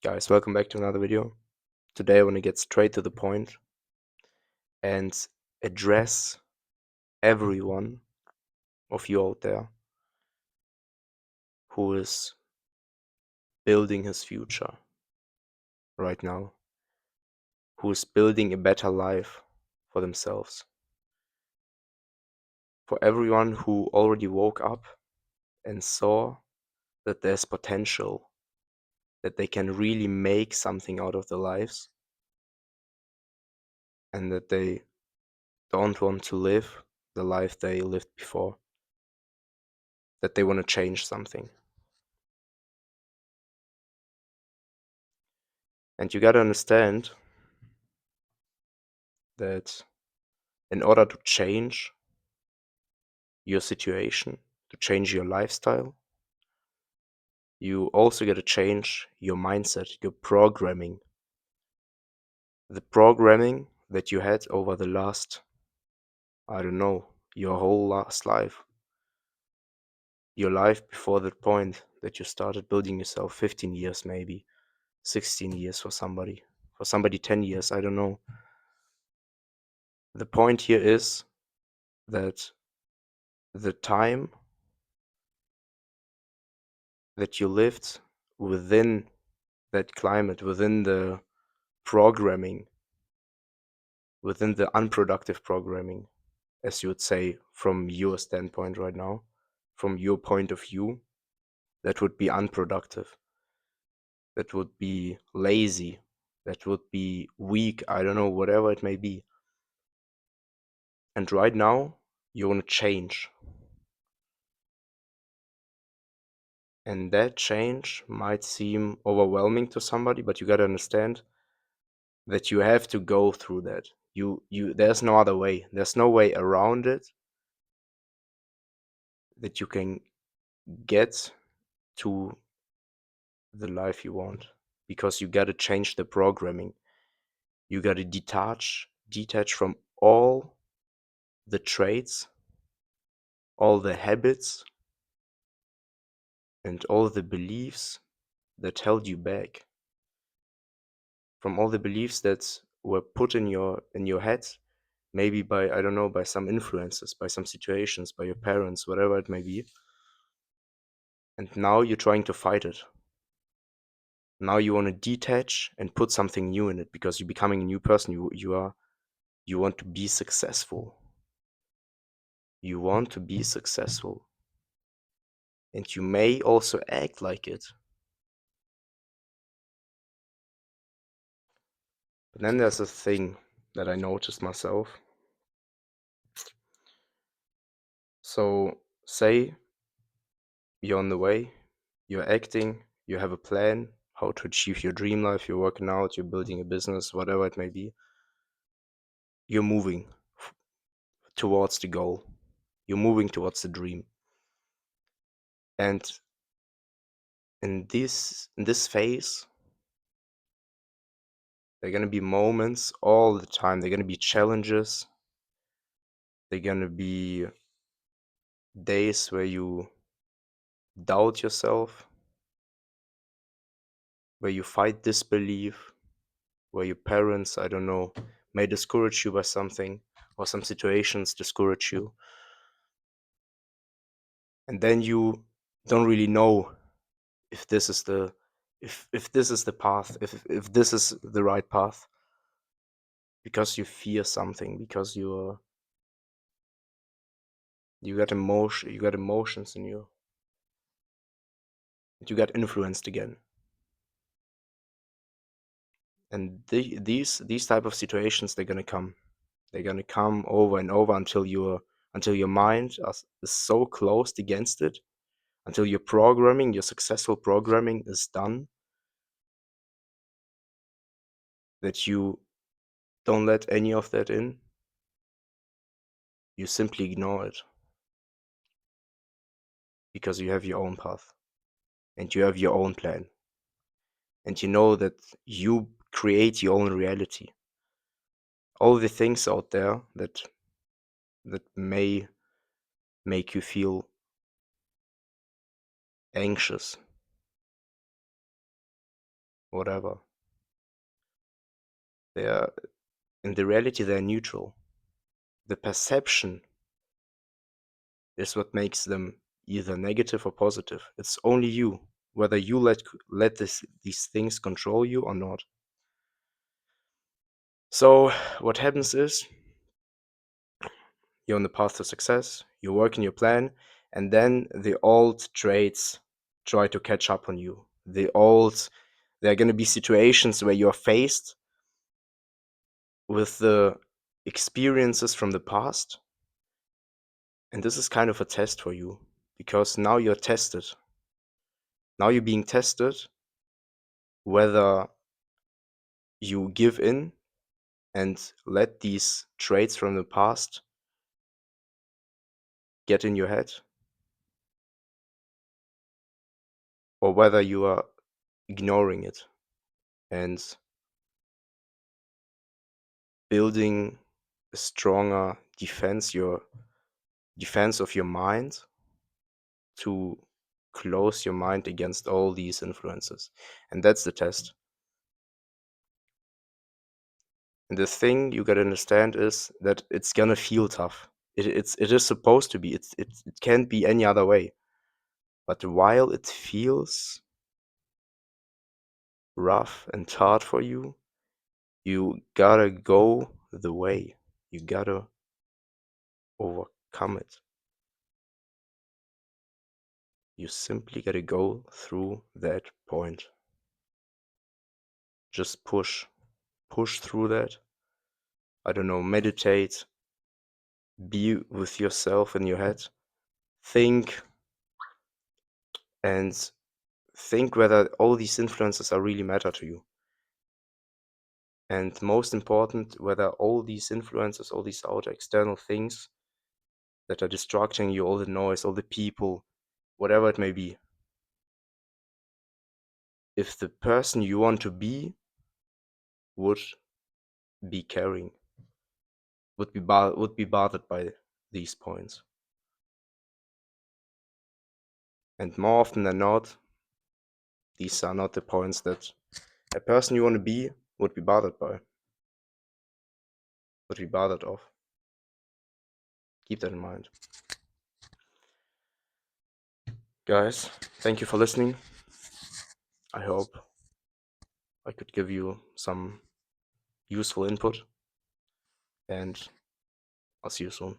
Guys, welcome back to another video. Today I want to get straight to the point and address every one of you out there who is building his future right now, who is building a better life for themselves. For everyone who already woke up and saw that there's potential, that they can really make something out of their lives, and that they don't want to live the life they lived before, that they want to change something. And you gotta understand that in order to change your situation, to change your lifestyle, you also gotta change your mindset, your programming. The programming that you had over the last, I don't know, your whole last life. Your life before that point that you started building yourself, 15 years maybe, 16 years for somebody 10 years, I don't know. The point here is that the time that you lived within that climate, within the programming, within the unproductive programming, as you would say from your standpoint right now, from your point of view, that would be unproductive, that would be lazy, that would be weak, I don't know, whatever it may be. And right now, you want to change. And that change might seem overwhelming to somebody, but you got to understand that you have to go through that. There's no other way. There's no way around it that you can get to the life you want, because you got to change the programming. You got to detach from all the traits, all the habits, and all the beliefs that held you back, from all the beliefs that were put in your head, maybe by, I don't know, by some influences, by some situations, by your parents, whatever it may be. And now you're trying to fight it. Now you want to detach and put something new in it, because you're becoming a new person. You want to be successful. You want to be successful. And you may also act like it. But then there's a thing that I noticed myself. So say you're on the way, you're acting, you have a plan how to achieve your dream life, you're working out, you're building a business, whatever it may be. You're moving towards the goal. You're moving towards the dream. And in this phase, there are going to be moments all the time. There are going to be challenges. There are going to be days where you doubt yourself, where you fight disbelief, where your parents, I don't know, may discourage you by something, or some situations discourage you. And then you don't really know if this is the this is the path, if this is the right path, because you fear something, because you got emotions in you, you got influenced again. And these type of situations, they're gonna come over and over until your mind is so closed against it, until your successful programming is done, that you don't let any of that in. You simply ignore it, because you have your own path and you have your own plan, and you know that you create your own reality. All the things out there that may make you feel anxious, whatever. They are, in the reality, they're neutral. The perception is what makes them either negative or positive. It's only you, whether you let these things control you or not. So what happens is you're on the path to success, you're working your plan, and then the old traits try to catch up on you. There are going to be situations where you're faced with the experiences from the past, and this is kind of a test for you because now you're tested. Now you're being tested whether you give in and let these traits from the past get in your head, or whether you are ignoring it and building a stronger defense of your mind to close your mind against all these influences. And that's the test. And the thing you gotta understand is that it's gonna feel tough. It is supposed to be. It can't be any other way. But while it feels rough and hard for you, you gotta go the way. You gotta overcome it. You simply gotta go through that point. Just push. Push through that. I don't know, meditate. Be with yourself in your head. Think and think whether all these influences are really matter to you. And most important, whether all these influences, all these outer external things that are distracting you, all the noise, all the people, whatever it may be, if the person you want to be would be caring, would be bothered by these points. And more often than not, these are not the points that a person you want to be would be bothered by, would be bothered of. Keep that in mind. Guys, thank you for listening. I hope I could give you some useful input, and I'll see you soon.